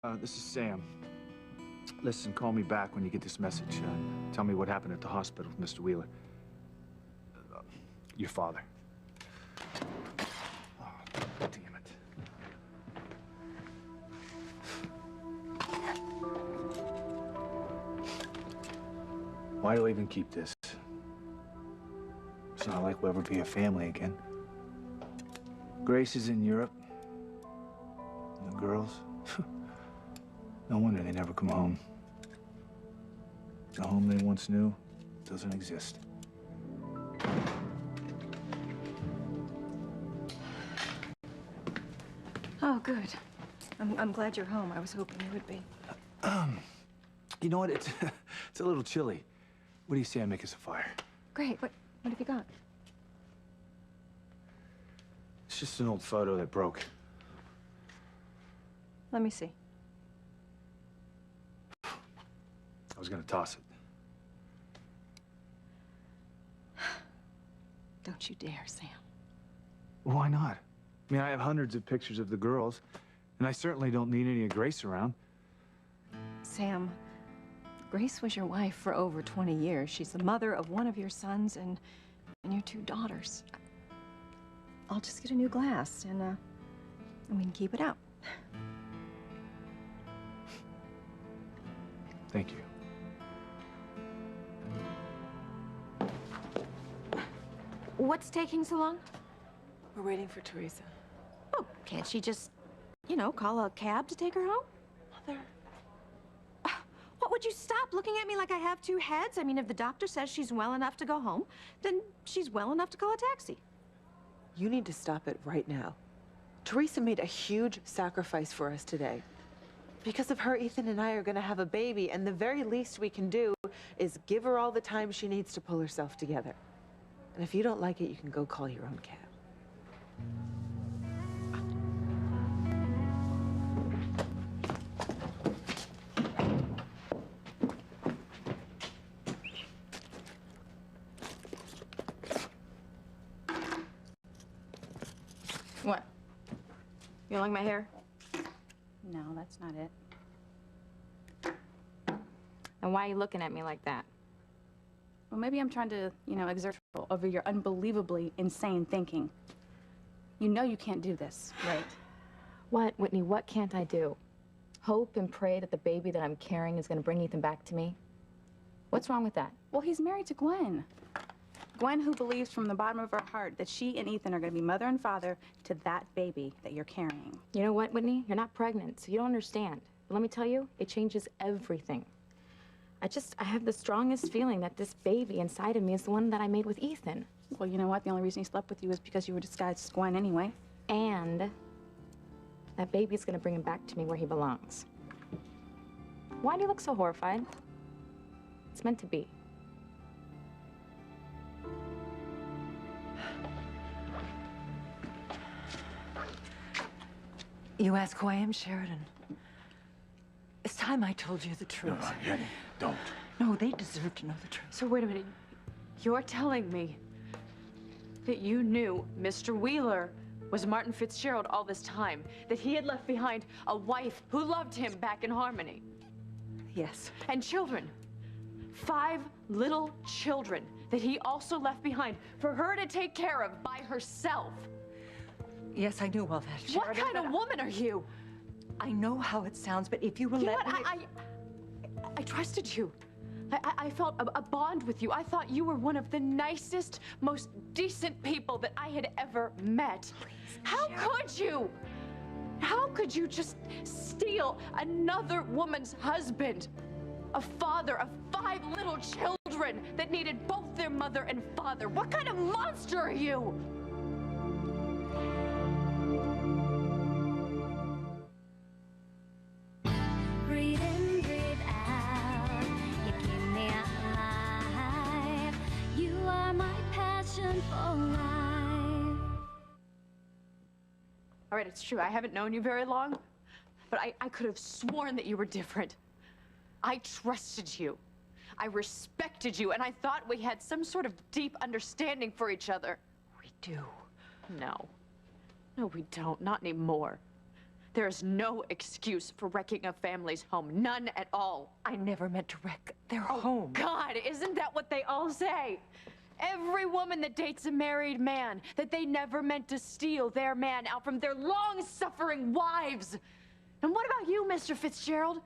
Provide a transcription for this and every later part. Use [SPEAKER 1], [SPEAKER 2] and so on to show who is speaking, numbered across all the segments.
[SPEAKER 1] This is Sam. Listen, call me back when you get this message. Tell me what happened at the hospital with Mr. Wheeler. Your father. Oh, damn it. Why do I even keep this? It's not like we'll ever be a family again. Grace is in Europe. And the girls... No wonder they never come home. The home they once knew doesn't exist.
[SPEAKER 2] Oh, good. I'm glad you're home. I was hoping you would be.
[SPEAKER 1] You know what? It's a little chilly. What do you say I make us a fire?
[SPEAKER 2] Great. What have you got?
[SPEAKER 1] It's just an old photo that broke.
[SPEAKER 2] Let me see.
[SPEAKER 1] I was gonna toss it.
[SPEAKER 2] Don't you dare, Sam.
[SPEAKER 1] Why not? I mean, I have hundreds of pictures of the girls, and I certainly don't need any of Grace around.
[SPEAKER 2] Sam, Grace was your wife for over 20 years. She's the mother of one of your sons and your two daughters. I'll just get a new glass, and we can keep it out.
[SPEAKER 1] Thank you.
[SPEAKER 2] What's taking so long?
[SPEAKER 3] We're waiting for Teresa.
[SPEAKER 2] Oh, can't she just, call a cab to take her home?
[SPEAKER 3] Mother.
[SPEAKER 2] What, would you stop looking at me like I have two heads? I mean, if the doctor says she's well enough to go home, then she's well enough to call a taxi.
[SPEAKER 3] You need to stop it right now. Teresa made a huge sacrifice for us today. Because of her, Ethan and I are going to have a baby, and the very least we can do is give her all the time she needs to pull herself together. And if you don't like it, you can go call your own cab.
[SPEAKER 2] What? You don't like my hair?
[SPEAKER 4] No, that's not it.
[SPEAKER 5] And why are you looking at me like that?
[SPEAKER 4] Well, maybe I'm trying to, exert control over your unbelievably insane thinking. You know you can't do this, right?
[SPEAKER 5] What, Whitney, what can't I do? Hope and pray that the baby that I'm carrying is going to bring Ethan back to me? What's wrong with that?
[SPEAKER 4] Well, he's married to Gwen. Gwen, who believes from the bottom of her heart that she and Ethan are going to be mother and father to that baby that you're carrying.
[SPEAKER 5] You know what, Whitney? You're not pregnant, so you don't understand. But let me tell you, it changes everything. I have the strongest feeling that this baby inside of me is the one that I made with Ethan.
[SPEAKER 4] Well, you know what? The only reason he slept with you is because you were disguised as Gwen anyway.
[SPEAKER 5] And that baby's gonna bring him back to me where he belongs. Why do you look so horrified? It's meant to be.
[SPEAKER 6] You ask who I am, Sheridan. It's time I told you the truth.
[SPEAKER 1] No, Jenny, don't.
[SPEAKER 6] No, they deserve to know the truth.
[SPEAKER 7] So wait a minute. You're telling me that you knew Mr. Wheeler was Martin Fitzgerald all this time, that he had left behind a wife who loved him back in Harmony?
[SPEAKER 6] Yes.
[SPEAKER 7] And children. 5 little children that he also left behind for her to take care of by herself.
[SPEAKER 6] Yes, I knew all that, Sheridan.
[SPEAKER 7] What kind of woman are you?
[SPEAKER 6] I know how it sounds, but if you will
[SPEAKER 7] You know
[SPEAKER 6] let me...
[SPEAKER 7] I trusted you. I felt a bond with you. I thought you were one of the nicest, most decent people that I had ever met.
[SPEAKER 6] Please,
[SPEAKER 7] How
[SPEAKER 6] Sheridan.
[SPEAKER 7] could you? How could you just steal another woman's husband? A father of 5 little children that needed both their mother and father. What kind of monster are you?
[SPEAKER 8] Breathe in, breathe out. You keep me alive. You are my passion for life.
[SPEAKER 7] All right, it's true. I haven't known you very long, but I could have sworn that you were different. I trusted you. I respected you, and I thought we had some sort of deep understanding for each other.
[SPEAKER 6] We do.
[SPEAKER 7] No. No, we don't. Not anymore. There's no excuse for wrecking a family's home. None at all.
[SPEAKER 6] I never meant to wreck their home.
[SPEAKER 7] God, isn't that what they all say? Every woman that dates a married man, that they never meant to steal their man out from their long-suffering wives. And what about you, Mr. Fitzgerald?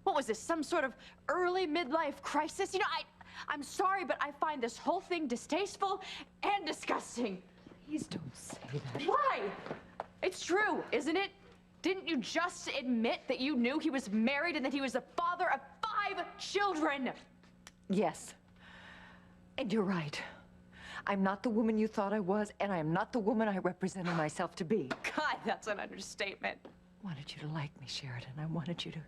[SPEAKER 7] What was this, some sort of early midlife crisis? You know, I'm sorry, but I find this whole thing distasteful and disgusting.
[SPEAKER 6] Please don't say that.
[SPEAKER 7] Why? It's true, isn't it? Didn't you just admit that you knew he was married and that he was the father of 5 children?
[SPEAKER 6] Yes. And you're right. I'm not the woman you thought I was, and I am not the woman I represented myself to be.
[SPEAKER 7] God, that's an understatement.
[SPEAKER 6] I wanted you to like me, Sheridan. I wanted you to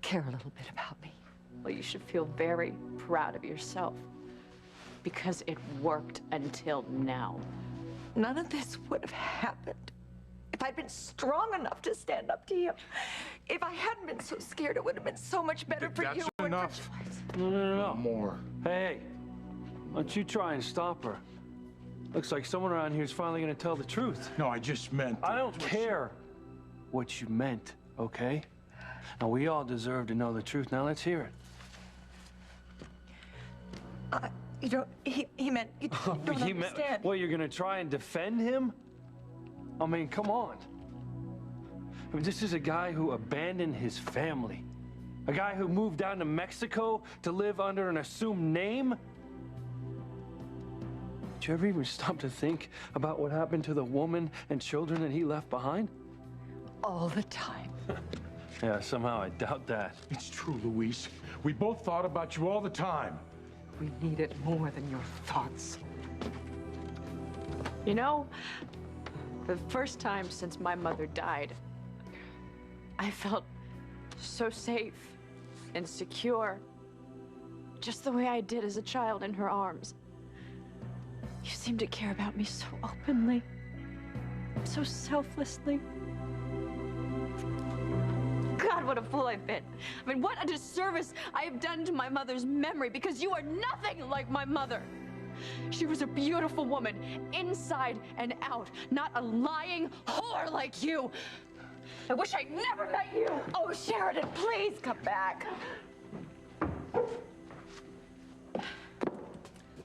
[SPEAKER 6] care a little bit about me.
[SPEAKER 7] Well, you should feel very proud of yourself. Because it worked until now.
[SPEAKER 6] None of this would have happened if I'd been strong enough to stand up to him. If I hadn't been so scared, it would have been so much better for you.
[SPEAKER 9] That's enough.
[SPEAKER 10] No.
[SPEAKER 9] More.
[SPEAKER 10] Hey, why don't you try and stop her? Looks like someone around here is finally going to tell the truth.
[SPEAKER 9] No, I just meant...
[SPEAKER 10] I don't care what you meant, okay? Now, we all deserve to know the truth. Now, let's hear it.
[SPEAKER 6] You don't, he meant, you don't understand.
[SPEAKER 10] Well, you're going to try and defend him? I mean, come on. I mean, this is a guy who abandoned his family. A guy who moved down to Mexico to live under an assumed name. Did you ever even stop to think about what happened to the woman and children that he left behind?
[SPEAKER 6] All the time.
[SPEAKER 10] Yeah, somehow I doubt that.
[SPEAKER 9] It's true, Louise. We both thought about you all the time.
[SPEAKER 6] We need it more than your thoughts.
[SPEAKER 7] You know, for the first time since my mother died, I felt so safe and secure, just the way I did as a child in her arms. You seemed to care about me so openly, so selflessly. God, what a fool I've been. I mean, what a disservice I have done to my mother's memory, because you are nothing like my mother. She was a beautiful woman, inside and out, not a lying whore like you. I wish I'd never met you.
[SPEAKER 6] Oh, Sheridan, please come back.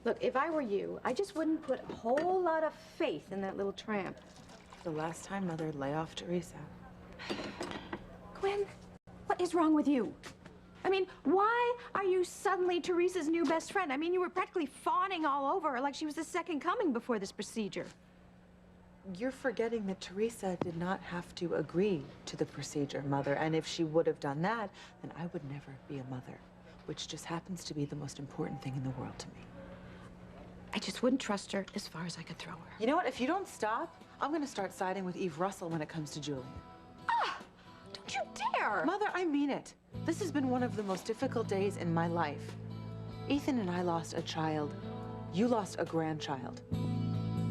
[SPEAKER 2] Look, if I were you, I just wouldn't put a whole lot of faith in that little tramp.
[SPEAKER 3] The last time Mother lay off Teresa.
[SPEAKER 2] Gwen, what is wrong with you? I mean, why are you suddenly Teresa's new best friend? I mean, you were practically fawning all over her like she was the second coming before this procedure.
[SPEAKER 3] You're forgetting that Teresa did not have to agree to the procedure, Mother. And if she would have done that, then I would never be a mother, which just happens to be the most important thing in the world to me.
[SPEAKER 2] I just wouldn't trust her as far as I could throw her.
[SPEAKER 3] You know what? If you don't stop, I'm going to start siding with Eve Russell when it comes to Julian.
[SPEAKER 2] Ah! Don't you dare!
[SPEAKER 3] Mother, I mean it. This has been one of the most difficult days in my life. Ethan and I lost a child. You lost a grandchild.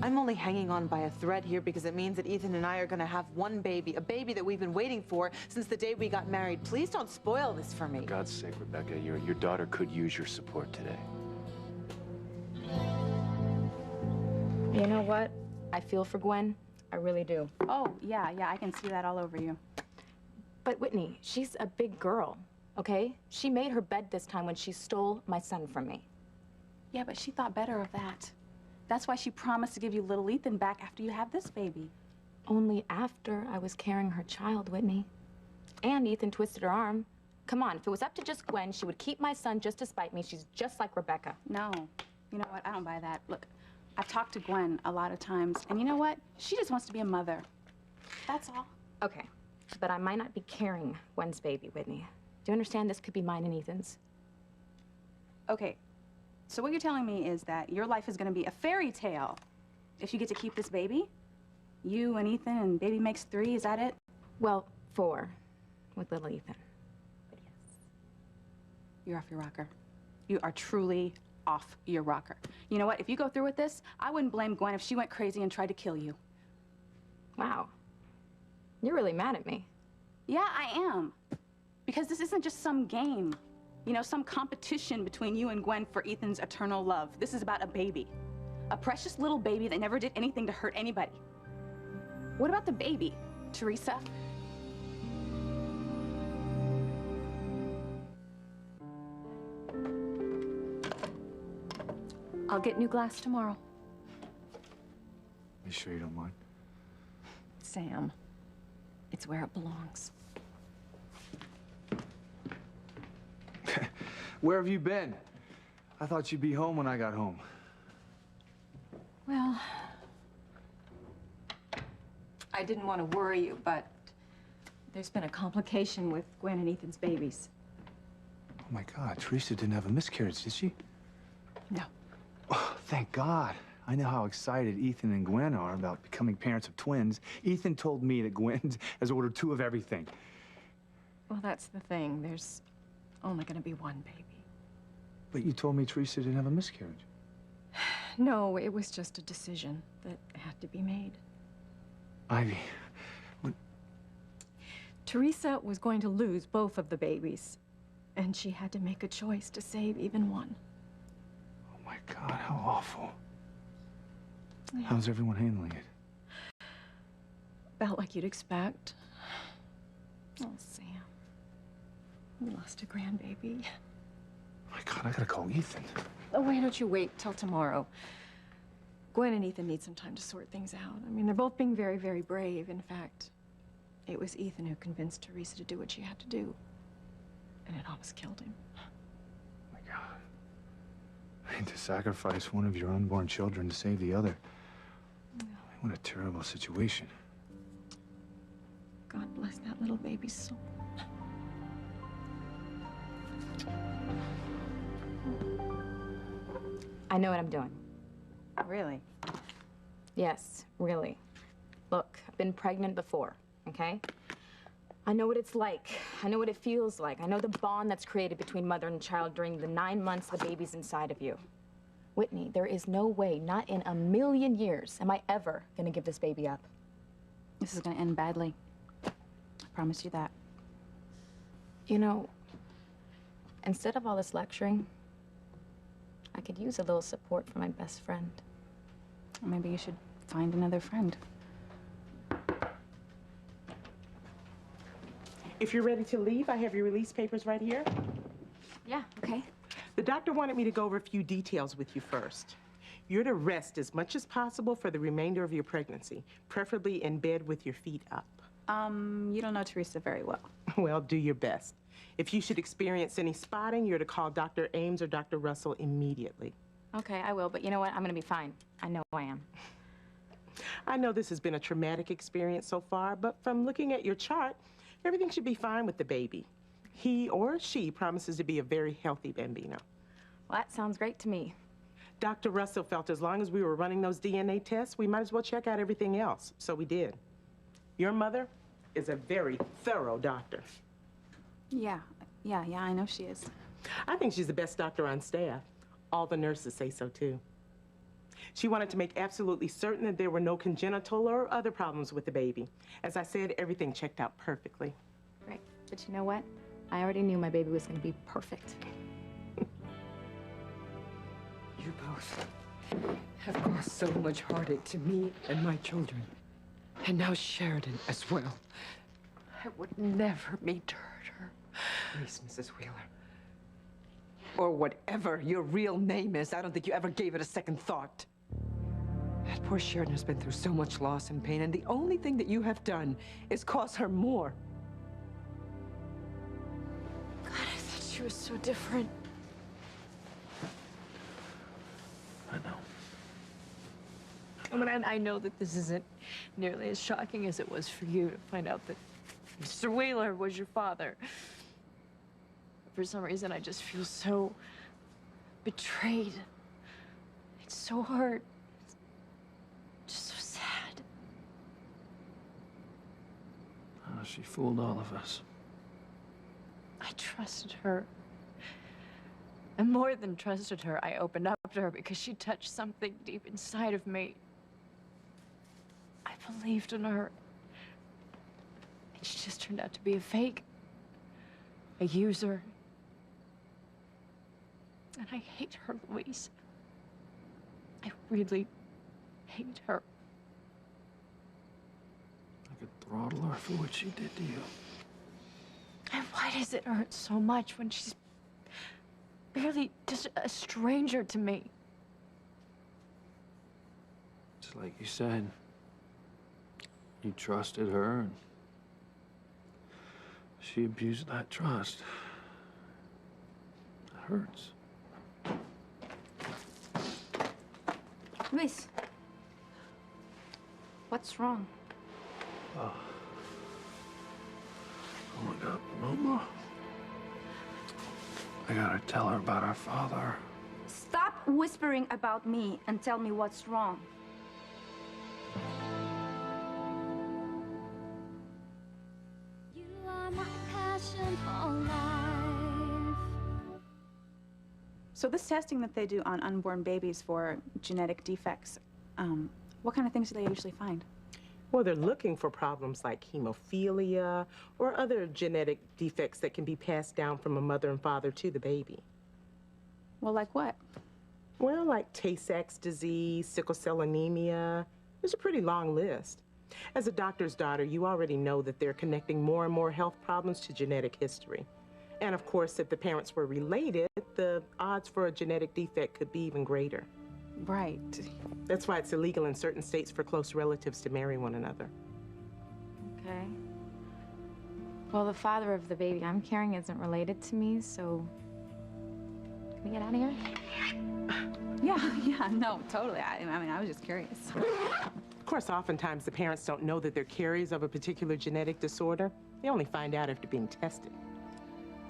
[SPEAKER 3] I'm only hanging on by a thread here because it means that Ethan and I are going to have one baby, a baby that we've been waiting for since the day we got married. Please don't spoil this for me.
[SPEAKER 11] For God's sake, Rebecca, your daughter could use your support today.
[SPEAKER 5] You know what? I feel for Gwen. I really do.
[SPEAKER 4] Oh, yeah, I can see that all over you.
[SPEAKER 5] But Whitney, she's a big girl, okay? She made her bed this time when she stole my son from me.
[SPEAKER 4] Yeah, but she thought better of that. That's why she promised to give you little Ethan back after you have this baby.
[SPEAKER 5] Only after I was carrying her child, Whitney. And Ethan twisted her arm. Come on, if it was up to just Gwen, she would keep my son just to spite me. She's just like Rebecca.
[SPEAKER 4] No, you know what? I don't buy that. Look, I've talked to Gwen a lot of times, and you know what? She just wants to be a mother. That's all.
[SPEAKER 5] Okay, but I might not be carrying Gwen's baby, Whitney. Do you understand this could be mine and Ethan's?
[SPEAKER 4] Okay, so what you're telling me is that your life is going to be a fairy tale if you get to keep this baby? You and Ethan and baby makes 3, is that it?
[SPEAKER 5] Well, 4 with little Ethan. But yes.
[SPEAKER 4] You're off your rocker. You are truly off your rocker. You know what? If you go through with this, I wouldn't blame Gwen if she went crazy and tried to kill you.
[SPEAKER 5] Wow. You're really mad at me.
[SPEAKER 4] Yeah, I am. Because this isn't just some game. You know, some competition between you and Gwen for Ethan's eternal love. This is about a baby. A precious little baby that never did anything to hurt anybody. What about the baby, Teresa?
[SPEAKER 2] I'll get new glass tomorrow.
[SPEAKER 1] You sure you don't mind?
[SPEAKER 2] Sam, it's where it belongs.
[SPEAKER 1] Where have you been? I thought you'd be home when I got home.
[SPEAKER 2] Well, I didn't want to worry you, but there's been a complication with Gwen and Ethan's babies.
[SPEAKER 1] Oh my God, Teresa didn't have a miscarriage, did she?
[SPEAKER 2] No.
[SPEAKER 1] Oh, thank God. I know how excited Ethan and Gwen are about becoming parents of twins. Ethan told me that Gwen has ordered 2 of everything.
[SPEAKER 2] Well, that's the thing. There's only going to be 1 baby.
[SPEAKER 1] But you told me Teresa didn't have a miscarriage.
[SPEAKER 2] No, it was just a decision that had to be made.
[SPEAKER 1] Ivy,
[SPEAKER 2] Teresa was going to lose both of the babies, and she had to make a choice to save even one.
[SPEAKER 1] oh my God, how awful.
[SPEAKER 2] Yeah.
[SPEAKER 1] How's everyone handling it?
[SPEAKER 2] About like you'd expect. Oh, Sam. We lost a grandbaby.
[SPEAKER 1] Oh my God, I gotta call Ethan.
[SPEAKER 2] Oh, why don't you wait till tomorrow? Gwen and Ethan need some time to sort things out. I mean, they're both being very, very brave. In fact, it was Ethan who convinced Teresa to do what she had to do. And it almost killed him.
[SPEAKER 1] Oh my God. I mean, to sacrifice one of your unborn children to save the other. What a terrible situation.
[SPEAKER 2] God bless that little baby's soul.
[SPEAKER 5] I know what I'm doing.
[SPEAKER 2] Really?
[SPEAKER 5] Yes, really. Look, I've been pregnant before, okay? I know what it's like. I know what it feels like. I know the bond that's created between mother and child during the 9 months the baby's inside of you. Whitney, there is no way, not in a million years, am I ever gonna give this baby up.
[SPEAKER 4] This is gonna end badly. I promise you that.
[SPEAKER 5] You know, instead of all this lecturing, I could use a little support from my best friend.
[SPEAKER 4] Or maybe you should find another friend.
[SPEAKER 12] If you're ready to leave, I have your release papers right here.
[SPEAKER 5] Yeah, okay.
[SPEAKER 12] The doctor wanted me to go over a few details with you first. You're to rest as much as possible for the remainder of your pregnancy, preferably in bed with your feet up.
[SPEAKER 4] You don't know Teresa very well.
[SPEAKER 12] Well, do your best. If you should experience any spotting, you're to call Dr. Ames or Dr. Russell immediately.
[SPEAKER 5] Okay, I will, but you know what? I'm gonna be fine. I know I am.
[SPEAKER 12] I know this has been a traumatic experience so far, but from looking at your chart, everything should be fine with the baby. He or she promises to be a very healthy bambino.
[SPEAKER 5] Well, that sounds great to me.
[SPEAKER 12] Dr. Russell felt as long as we were running those DNA tests, we might as well check out everything else. So we did. Your mother is a very thorough doctor.
[SPEAKER 4] Yeah, I know she is.
[SPEAKER 12] I think she's the best doctor on staff. All the nurses say so, too. She wanted to make absolutely certain that there were no congenital or other problems with the baby. As I said, everything checked out perfectly.
[SPEAKER 5] Right, but you know what? I already knew my baby was gonna be perfect.
[SPEAKER 6] You both have caused so much heartache to me and my children. And now Sheridan as well. I would never mean to hurt her. Please, Mrs. Wheeler. Or whatever your real name is, I don't think you ever gave it a second thought. That poor Sheridan has been through so much loss and pain, and the only thing that you have done is cause her more.
[SPEAKER 7] God, I thought she was so different.
[SPEAKER 10] I know.
[SPEAKER 7] I mean, I know that this isn't nearly as shocking as it was for you to find out that Mr. Wheeler was your father. For some reason, I just feel so betrayed. It's so hard. Just so sad.
[SPEAKER 10] Oh, she fooled all of us.
[SPEAKER 7] I trusted her. And more than trusted her, I opened up to her because she touched something deep inside of me. I believed in her. And she just turned out to be a fake. A user. And I hate her, Louise. I really hate her.
[SPEAKER 10] I could throttle her for what she did to you.
[SPEAKER 7] And why does it hurt so much when she's barely just a stranger to me?
[SPEAKER 10] It's like you said. You trusted her, and she abused that trust. It hurts.
[SPEAKER 5] Luis, what's wrong?
[SPEAKER 10] Oh my God, Mama. I gotta tell her about our father.
[SPEAKER 5] Stop whispering about me and tell me what's wrong.
[SPEAKER 8] You are my passion for life.
[SPEAKER 4] So this testing that they do on unborn babies for genetic defects, what kind of things do they usually find?
[SPEAKER 12] Well, they're looking for problems like hemophilia or other genetic defects that can be passed down from a mother and father to the baby.
[SPEAKER 4] Well, like what?
[SPEAKER 12] Well, like Tay-Sachs disease, sickle cell anemia. There's a pretty long list. As a doctor's daughter, you already know that they're connecting more and more health problems to genetic history. And of course, if the parents were related, the odds for a genetic defect could be even greater.
[SPEAKER 4] Right.
[SPEAKER 12] That's why it's illegal in certain states for close relatives to marry one another.
[SPEAKER 5] Okay. Well, the father of the baby I'm carrying isn't related to me, so can we get out of here?
[SPEAKER 4] Yeah, no, totally. I mean, I was just curious.
[SPEAKER 12] Of course, oftentimes the parents don't know that they're carriers of a particular genetic disorder. They only find out after being tested.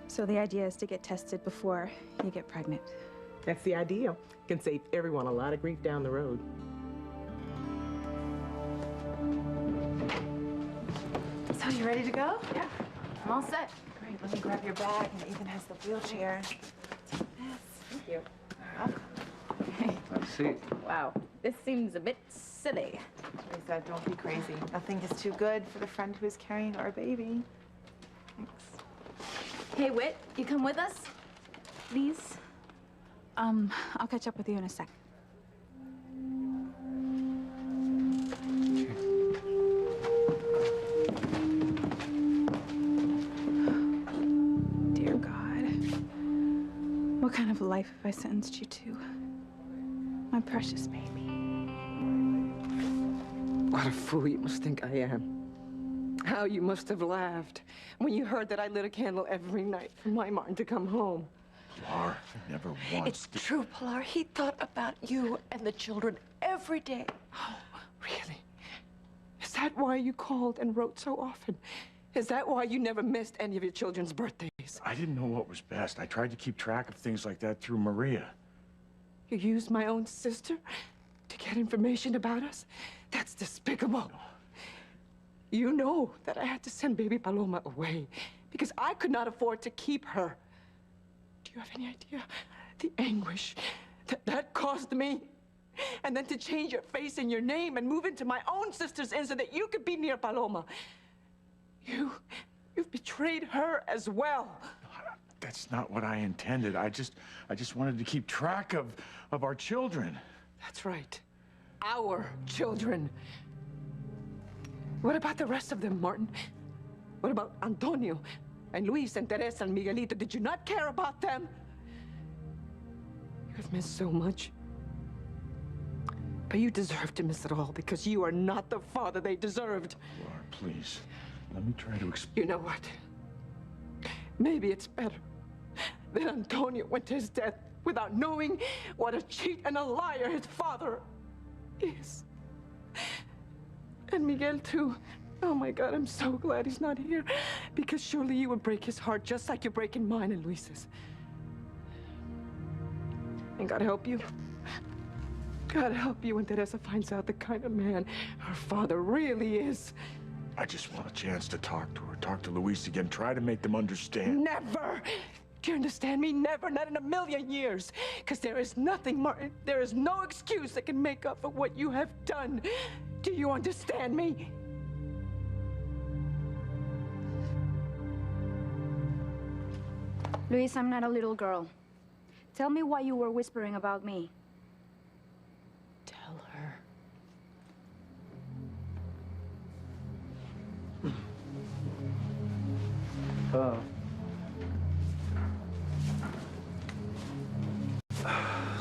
[SPEAKER 4] So the idea is to get tested before you get pregnant.
[SPEAKER 12] That's the ideal. Can save everyone a lot of grief down the road.
[SPEAKER 3] So you ready to go?
[SPEAKER 5] Yeah, I'm all set.
[SPEAKER 3] Great, let me grab your bag, and Ethan has the wheelchair.
[SPEAKER 5] Thank you.
[SPEAKER 10] Have a seat.
[SPEAKER 5] Wow, this seems a bit silly.
[SPEAKER 3] Teresa, don't be crazy. Nothing is too good for the friend who is carrying our baby. Thanks.
[SPEAKER 5] Hey, Whit, you come with us? Please?
[SPEAKER 4] I'll catch up with you in a sec. Dear God, what kind of life have I sentenced you to? My precious baby.
[SPEAKER 6] What a fool you must think I am. How you must have laughed when you heard that I lit a candle every night for my Martin to come home.
[SPEAKER 9] Pilar, never once.
[SPEAKER 6] It's true, Pilar. He thought about you and the children every day. Oh, really? Is that why you called and wrote so often? Is that why you never missed any of your children's birthdays?
[SPEAKER 9] I didn't know what was best. I tried to keep track of things like that through Maria.
[SPEAKER 6] You used my own sister to get information about us? That's despicable.
[SPEAKER 9] No.
[SPEAKER 6] You know that I had to send baby Paloma away because I could not afford to keep her. Do you have any idea the anguish that caused me? And then to change your face and your name and move into my own sister's inn so that you could be near Paloma. You've betrayed her as well.
[SPEAKER 9] That's not what I intended. I just wanted to keep track of our children.
[SPEAKER 6] That's right. Our children. What about the rest of them, Martin? What about Antonio and Luis and Teresa and Miguelito? Did you not care about them? You have missed so much. But you deserve to miss it all because you are not the father they deserved.
[SPEAKER 9] Pilar, please, let me try to explain.
[SPEAKER 6] You know what? Maybe it's better that Antonio went to his death without knowing what a cheat and a liar his father is. And Miguel, too. Oh, my God, I'm so glad he's not here. Because surely you would break his heart just like you're breaking mine and Luis's. And God help you. God help you when Teresa finds out the kind of man her father really is.
[SPEAKER 9] I just want a chance to talk to her, talk to Luis again, try to make them understand.
[SPEAKER 6] Never! Do you understand me? Never, not in a million years. Because there is nothing, Martin. There is no excuse that can make up for what you have done. Do you understand me?
[SPEAKER 5] Luis, I'm not a little girl. Tell me why you were whispering about me.
[SPEAKER 6] Tell her.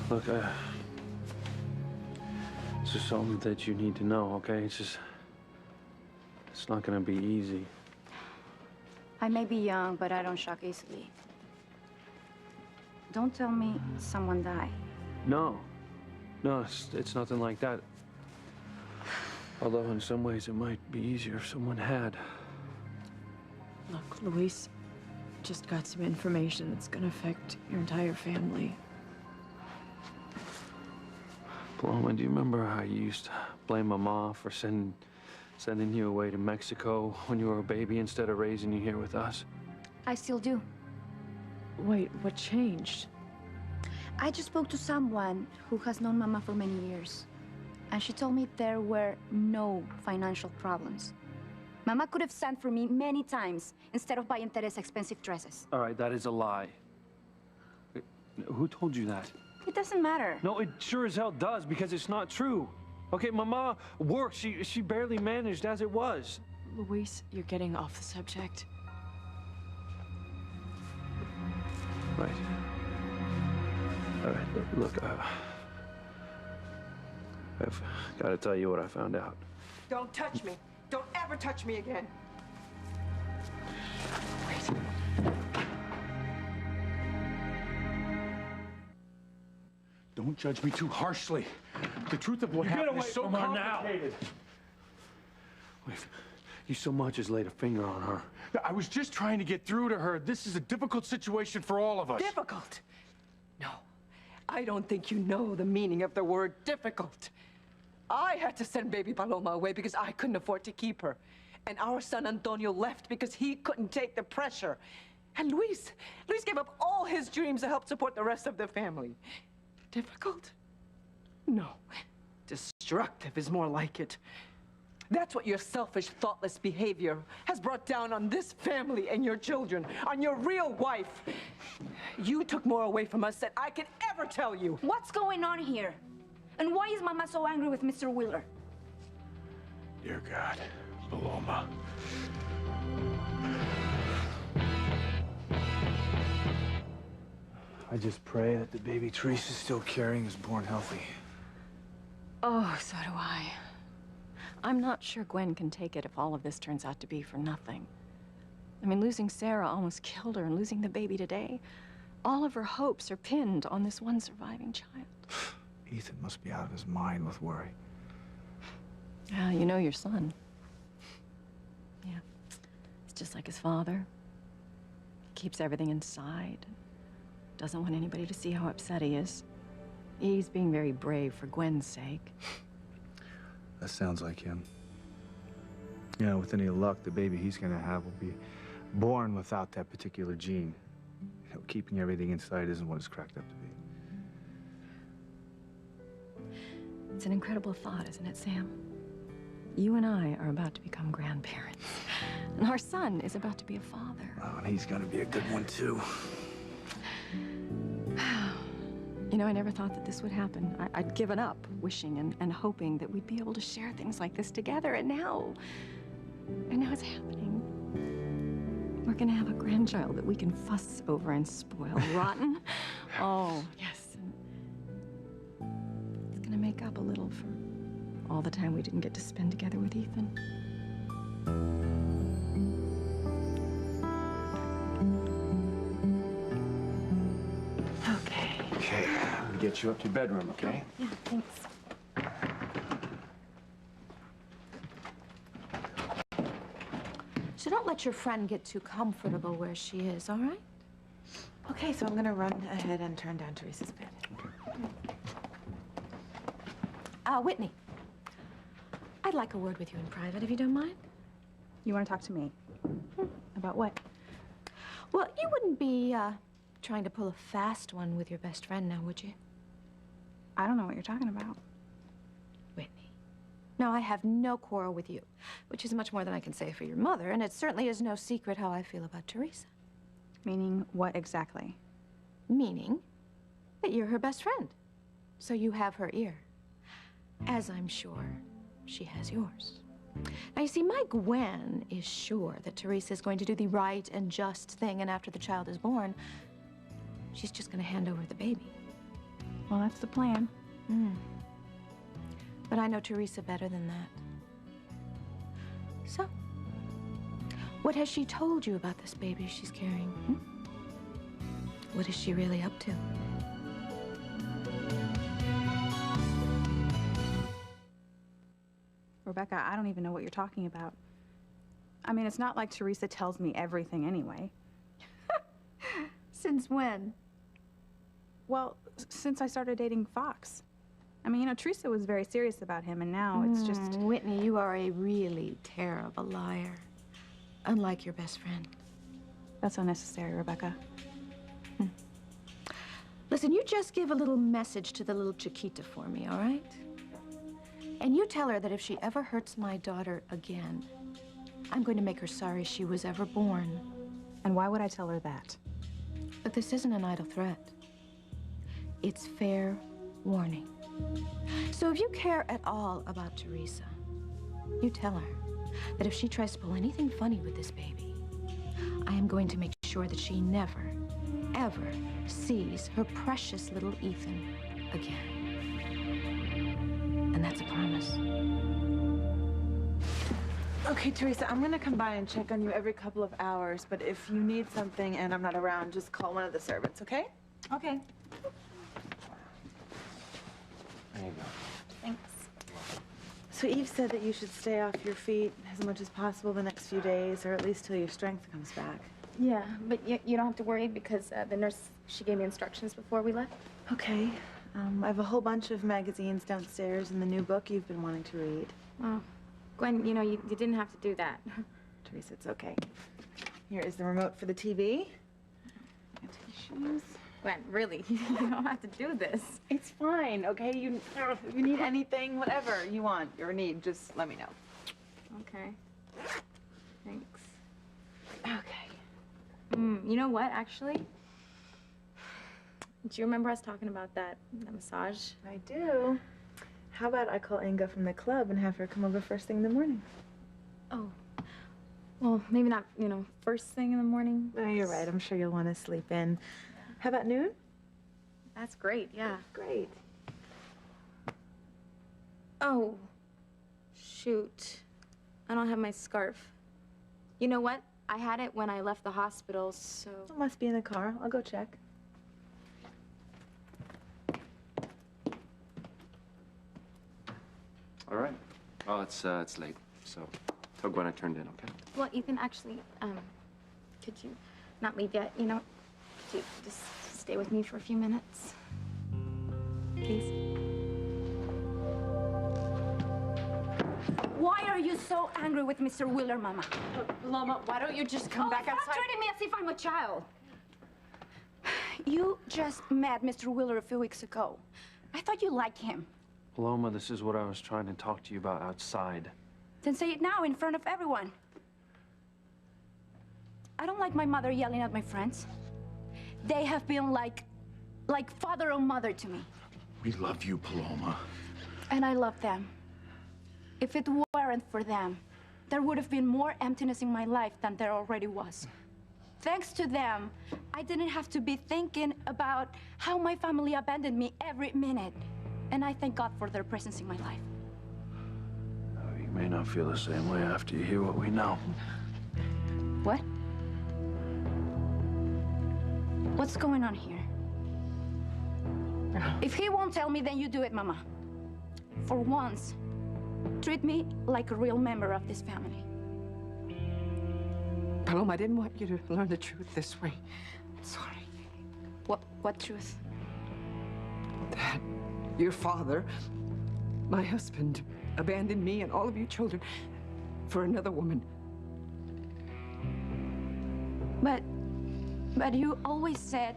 [SPEAKER 10] Look, This is something that you need to know, okay? It's not gonna be easy.
[SPEAKER 5] I may be young, but I don't shock easily. Don't tell me someone died.
[SPEAKER 10] No, it's nothing like that. Although in some ways it might be easier if someone had.
[SPEAKER 2] Look, Luis just got some information that's gonna affect your entire family.
[SPEAKER 10] Paloma, do you remember how you used to blame Mama for sending you away to Mexico when you were a baby instead of raising you here with us?
[SPEAKER 5] I still do.
[SPEAKER 2] Wait, what changed?
[SPEAKER 5] I just spoke to someone who has known Mama for many years. And she told me there were no financial problems. Mama could have sent for me many times instead of buying Teresa expensive dresses.
[SPEAKER 10] All right, that is a lie. Who told you that?
[SPEAKER 5] It doesn't matter.
[SPEAKER 10] No, it sure as hell does, because it's not true. Okay, Mama worked. She barely managed as it was.
[SPEAKER 2] Luis, you're getting off the subject.
[SPEAKER 10] Right. All right, look, I've got to tell you what I found out.
[SPEAKER 6] Don't touch me. Don't ever touch me again.
[SPEAKER 9] Don't judge me too harshly. The truth of what happened is so complicated.
[SPEAKER 10] Wait, you so much as laid a finger on her.
[SPEAKER 9] I was just trying to get through to her. This is a difficult situation for all of us.
[SPEAKER 6] Difficult? No, I don't think you know the meaning of the word difficult. I had to send baby Paloma away because I couldn't afford to keep her. And our son Antonio left because he couldn't take the pressure. And Luis gave up all his dreams to help support the rest of the family. Difficult? No. Destructive is more like it. That's what your selfish, thoughtless behavior has brought down on this family and your children, on your real wife. You took more away from us than I can ever tell you.
[SPEAKER 5] What's going on here? And why is Mama so angry with Mr. Wheeler?
[SPEAKER 9] Dear God, Paloma.
[SPEAKER 1] I just pray that the baby Teresa's still carrying is born healthy.
[SPEAKER 2] Oh, so do I. I'm not sure Gwen can take it if all of this turns out to be for nothing. I mean, losing Sarah almost killed her, and losing the baby today, all of her hopes are pinned on this one surviving child.
[SPEAKER 1] Ethan must be out of his mind with worry.
[SPEAKER 2] Yeah, you know your son. Yeah, it's just like his father. He keeps everything inside. Doesn't want anybody to see how upset he is. He's being very brave for Gwen's sake.
[SPEAKER 1] That sounds like him. You know, with any luck, the baby he's gonna have will be born without that particular gene. You know, keeping everything inside isn't what it's cracked up to be.
[SPEAKER 2] It's an incredible thought, isn't it, Sam? You and I are about to become grandparents. And our son is about to be a father.
[SPEAKER 1] Oh, and he's gonna be a good one, too.
[SPEAKER 2] You know, I never thought that this would happen. I'd given up wishing and hoping that we'd be able to share things like this together, and now it's happening. We're gonna have a grandchild that we can fuss over and spoil rotten. Oh, yes. And it's gonna make up a little for all the time we didn't get to spend together with Ethan.
[SPEAKER 9] Okay, let me get you up to your bedroom, okay?
[SPEAKER 5] Yeah, thanks. So don't let your friend get too comfortable where she is, all right?
[SPEAKER 3] Okay, so I'm gonna run ahead and turn down Teresa's bed.
[SPEAKER 5] Whitney, I'd like a word with you in private, if you don't mind.
[SPEAKER 4] You want to talk to me? About what?
[SPEAKER 5] Well, you wouldn't be, trying to pull a fast one with your best friend now, would you?
[SPEAKER 4] I don't know what you're talking about.
[SPEAKER 5] Whitney. No, I have no quarrel with you, which is much more than I can say for your mother, and it certainly is no secret how I feel about Teresa.
[SPEAKER 4] Meaning what exactly?
[SPEAKER 5] Meaning that you're her best friend. So you have her ear. As I'm sure she has yours. Now, you see, my Gwen is sure that Teresa is going to do the right and just thing, and after the child is born, she's just going to hand over the baby.
[SPEAKER 4] Well, that's the plan.
[SPEAKER 5] But I know Teresa better than that. So, what has she told you about this baby she's carrying? What is she really up to?
[SPEAKER 4] Rebecca, I don't even know what you're talking about. I mean, it's not like Teresa tells me everything anyway.
[SPEAKER 2] Since when?
[SPEAKER 4] Well, since I started dating Fox. I mean, you know, Teresa was very serious about him, and now it's just...
[SPEAKER 2] Whitney, you are a really terrible liar. Unlike your best friend.
[SPEAKER 4] That's unnecessary, Rebecca.
[SPEAKER 2] Listen, you just give a little message to the little Chiquita for me, all right? And you tell her that if she ever hurts my daughter again, I'm going to make her sorry she was ever born.
[SPEAKER 4] And why would I tell her that?
[SPEAKER 2] But this isn't an idle threat. It's fair warning. So if you care at all about Teresa, you tell her that if she tries to pull anything funny with this baby, I am going to make sure that she never, ever sees her precious little Ethan again. And that's a promise.
[SPEAKER 3] Okay, Teresa, I'm gonna come by and check on you every couple of hours, but if you need something and I'm not around, just call one of the servants, okay?
[SPEAKER 4] Okay.
[SPEAKER 11] There you go.
[SPEAKER 4] Thanks.
[SPEAKER 3] So Eve said that you should stay off your feet as much as possible the next few days, or at least till your strength comes back.
[SPEAKER 5] Yeah, but you don't have to worry because the nurse, she gave me instructions before we left.
[SPEAKER 3] Okay. I have a whole bunch of magazines downstairs and the new book you've been wanting to read.
[SPEAKER 5] Oh, Gwen, you know, you didn't have to do that.
[SPEAKER 3] Teresa, it's okay. Here is the remote for the TV. And tissues.
[SPEAKER 5] Gwen, really, you don't have to do this.
[SPEAKER 3] It's fine, okay? If you need anything, whatever you want or need, just let me know.
[SPEAKER 5] Okay. Thanks.
[SPEAKER 3] Okay.
[SPEAKER 5] You know what, actually? Do you remember us talking about that massage?
[SPEAKER 3] I do. How about I call Inga from the club and have her come over first thing in the morning?
[SPEAKER 5] Oh. Well, maybe not, you know, first thing in the morning.
[SPEAKER 3] No, you're right. I'm sure you'll want to sleep in. How about noon?
[SPEAKER 5] That's great, yeah.
[SPEAKER 3] Great.
[SPEAKER 5] Oh, shoot. I don't have my scarf. You know what? I had it when I left the hospital, so...
[SPEAKER 3] It must be in the car. I'll go check.
[SPEAKER 11] All right. Well, it's late, so tell Gwen I turned in, okay?
[SPEAKER 5] Well, Ethan, actually, could you not leave yet? You know, could you just stay with me for a few minutes? Please?
[SPEAKER 7] Why are you so angry with Mr. Wheeler, Mama?
[SPEAKER 6] Mama, why don't you just come back outside?
[SPEAKER 7] Stop treating me as if I'm a child. You just met Mr. Wheeler a few weeks ago. I thought you liked him.
[SPEAKER 10] Paloma, this is what I was trying to talk to you about outside.
[SPEAKER 7] Then say it now in front of everyone. I don't like my mother yelling at my friends. They have been like father or mother to me.
[SPEAKER 9] We love you, Paloma.
[SPEAKER 7] And I love them. If it weren't for them, there would have been more emptiness in my life than there already was. Thanks to them, I didn't have to be thinking about how my family abandoned me every minute. And I thank God for their presence in my life.
[SPEAKER 10] You may not feel the same way after you hear what we know.
[SPEAKER 7] What? What's going on here? If he won't tell me, then you do it, Mama. For once, treat me like a real member of this family.
[SPEAKER 6] Paloma, I didn't want you to learn the truth this way. Sorry.
[SPEAKER 7] What truth?
[SPEAKER 6] That your father, my husband, abandoned me and all of you children for another woman.
[SPEAKER 7] But you always said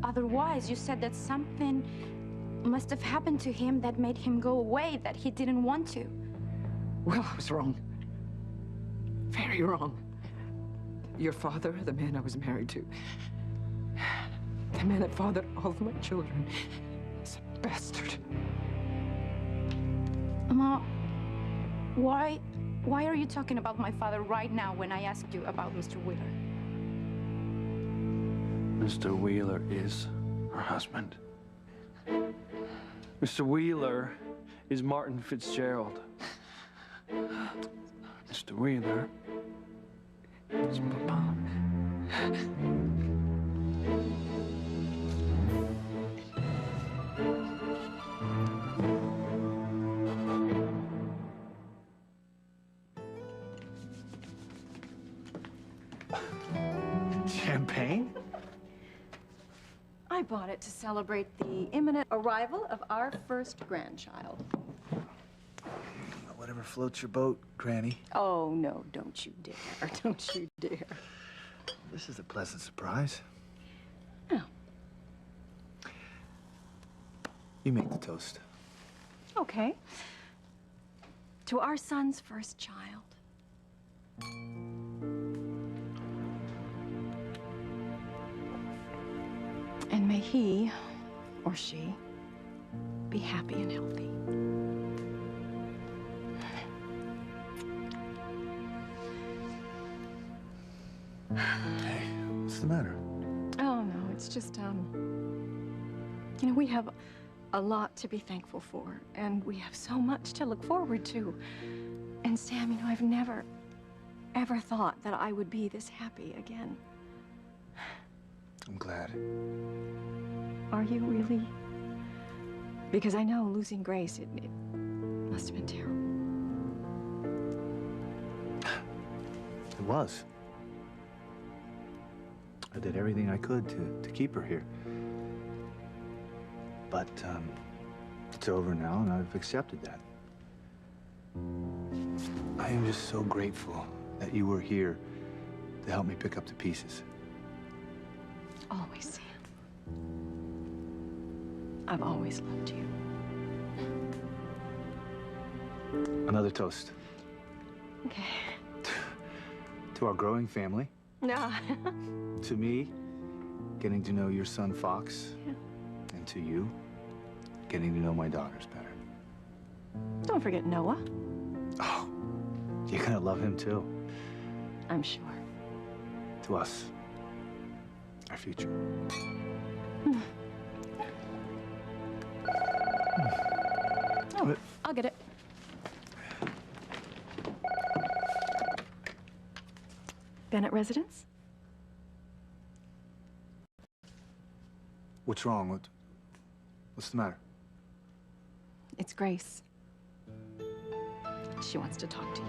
[SPEAKER 7] otherwise. You said that something must have happened to him that made him go away, that he didn't want to.
[SPEAKER 6] Well, I was wrong. Very wrong. Your father, the man I was married to, the man that fathered all of my children, is a bastard.
[SPEAKER 7] Mama, why are you talking about my father right now when I asked you about Mr. Wheeler?
[SPEAKER 10] Mr. Wheeler is her husband. Mr. Wheeler is Martin Fitzgerald. Mr. Wheeler is Papa.
[SPEAKER 1] Champagne?
[SPEAKER 2] I bought it to celebrate the imminent arrival of our first grandchild.
[SPEAKER 1] Whatever floats your boat, Granny.
[SPEAKER 2] Oh, no, don't you dare. Don't you dare.
[SPEAKER 1] This is a pleasant surprise.
[SPEAKER 2] Oh.
[SPEAKER 1] You make the toast.
[SPEAKER 2] Okay. To our son's first child. And may he, or she, be happy and healthy.
[SPEAKER 1] Hey, what's the matter?
[SPEAKER 2] Oh, no, it's just, you know, we have a lot to be thankful for, and we have so much to look forward to. And Sam, you know, I've never, ever thought that I would be this happy again.
[SPEAKER 1] I'm glad.
[SPEAKER 2] Are you really? Because I know losing Grace, it must have been terrible.
[SPEAKER 1] It was. I did everything I could to keep her here. But, it's over now, and I've accepted that. I am just so grateful that you were here to help me pick up the pieces.
[SPEAKER 2] Always, Sam. I've always loved you.
[SPEAKER 1] Another toast.
[SPEAKER 2] Okay.
[SPEAKER 1] To our growing family.
[SPEAKER 2] No.
[SPEAKER 1] To me, getting to know your son, Fox.
[SPEAKER 2] Yeah.
[SPEAKER 1] And to you, getting to know my daughters better.
[SPEAKER 2] Don't forget Noah.
[SPEAKER 1] Oh, you're gonna love him too.
[SPEAKER 2] I'm sure.
[SPEAKER 1] To us, our future.
[SPEAKER 2] Oh, I'll get it. Bennett residence?
[SPEAKER 1] What's wrong? What's the matter?
[SPEAKER 2] It's Grace. She wants to talk to you.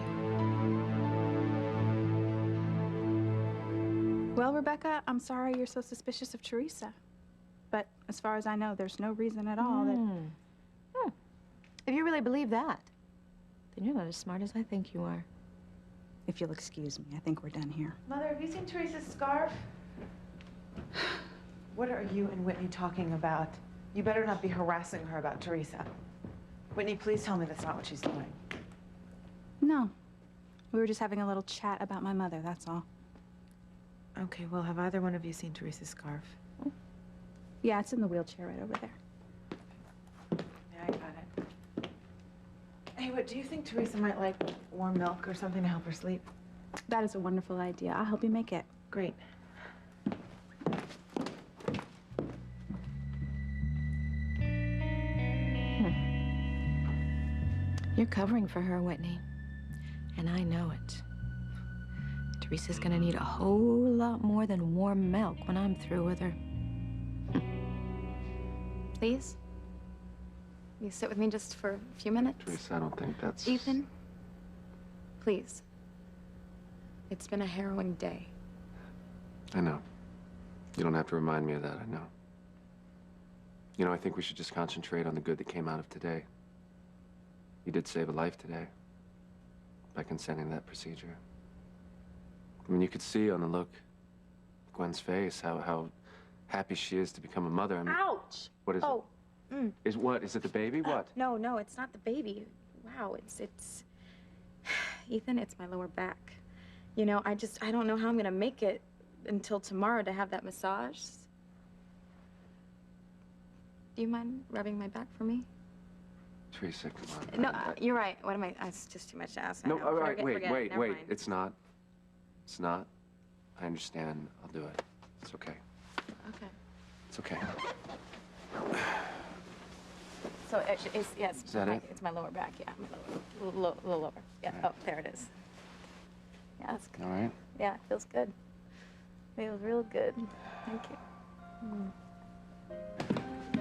[SPEAKER 4] Well, Rebecca, I'm sorry you're so suspicious of Teresa. But as far as I know, there's no reason at all that...
[SPEAKER 2] If you really believe that, then you're not as smart as I think you are.
[SPEAKER 4] If you'll excuse me, I think we're done here.
[SPEAKER 3] Mother, have you seen Teresa's scarf? What are you and Whitney talking about? You better not be harassing her about Teresa. Whitney, please tell me that's not what she's doing.
[SPEAKER 4] No. We were just having a little chat about my mother, that's all.
[SPEAKER 3] Okay, well, have either one of you seen Teresa's scarf?
[SPEAKER 4] Yeah, it's in the wheelchair right over there.
[SPEAKER 3] Yeah, I got it. Hey, what, do you think Teresa might like warm milk or something to help her sleep?
[SPEAKER 4] That is a wonderful idea. I'll help you make it.
[SPEAKER 3] Great.
[SPEAKER 2] You're covering for her, Whitney. And I know it. Teresa's gonna need a whole lot more than warm milk when I'm through with her.
[SPEAKER 5] Please? Will you sit with me just for a few minutes?
[SPEAKER 11] Teresa, I don't think that's...
[SPEAKER 5] Ethan? Please. It's been a harrowing day.
[SPEAKER 11] I know. You don't have to remind me of that, I know. You know, I think we should just concentrate on the good that came out of today. You did save a life today by consenting to that procedure. I mean, you could see on the look of Gwen's face how happy she is to become a mother. I mean,
[SPEAKER 5] Ouch!
[SPEAKER 11] what is
[SPEAKER 5] Oh.
[SPEAKER 11] it? Is what? Is it the baby? What?
[SPEAKER 5] No, it's not the baby. Wow, it's... Ethan, it's my lower back. You know, I don't know how I'm gonna make it until tomorrow to have that massage. Do you mind rubbing my back for me?
[SPEAKER 11] Teresa, come on.
[SPEAKER 5] No, you're right. What am I? It's just too much to ask. I
[SPEAKER 11] No,
[SPEAKER 5] know.
[SPEAKER 11] all right,
[SPEAKER 5] Forget it.
[SPEAKER 11] wait.
[SPEAKER 5] Never mind.
[SPEAKER 11] It's not. It's not. I understand. I'll do it. It's okay.
[SPEAKER 5] Okay.
[SPEAKER 11] It's okay.
[SPEAKER 5] So it's yes.
[SPEAKER 11] Is that it?
[SPEAKER 5] It's my lower back. Yeah, my little lower. Yeah. Oh, there it is. Yeah, that's good.
[SPEAKER 11] All right.
[SPEAKER 5] Yeah, it feels good. Feels real good. Thank you.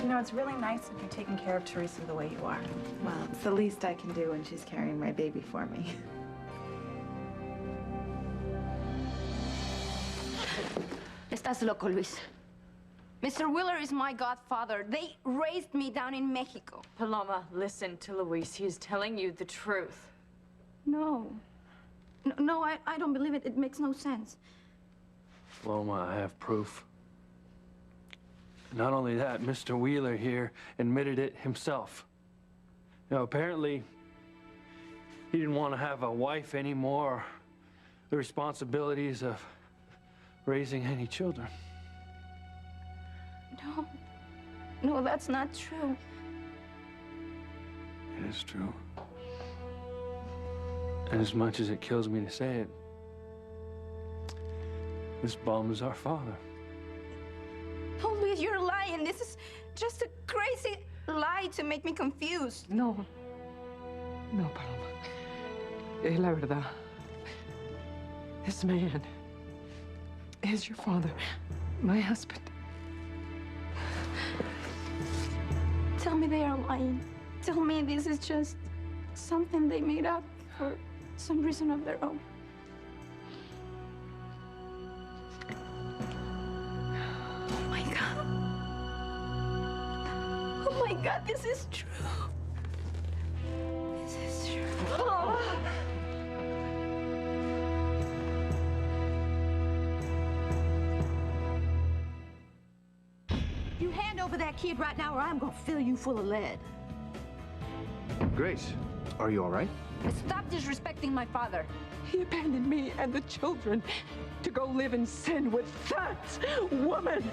[SPEAKER 2] You know, it's really nice if you're taking care of Teresa the way you are. Well, it's the least I can do when she's carrying my baby for me.
[SPEAKER 13] Estás loco, Luis. Mr. Wheeler is my godfather. They raised me down in Mexico.
[SPEAKER 7] Paloma, listen to Luis. He is telling you the truth.
[SPEAKER 13] No. No, I don't believe it. It makes no sense.
[SPEAKER 10] Loma, I have proof. Not only that, Mr. Wheeler here admitted it himself. Now, apparently, he didn't want to have a wife anymore, the responsibilities of raising any children.
[SPEAKER 13] No, that's not true.
[SPEAKER 10] It is true. And as much as it kills me to say it, this bum is our father.
[SPEAKER 13] Oh, Luis, you're lying. This is just a crazy lie to make me confused.
[SPEAKER 6] No. No, Paloma. Es la verdad. This man is your father, my husband.
[SPEAKER 13] Tell me they are lying. Tell me this is just something they made up for some reason of their own. Oh my God. Oh my God, this is true. This is true. Oh. You hand over that kid right now or I'm gonna fill you full of lead.
[SPEAKER 1] Grace, are you all right?
[SPEAKER 13] Stop disrespecting my father.
[SPEAKER 6] He abandoned me and the children to go live in sin with that woman.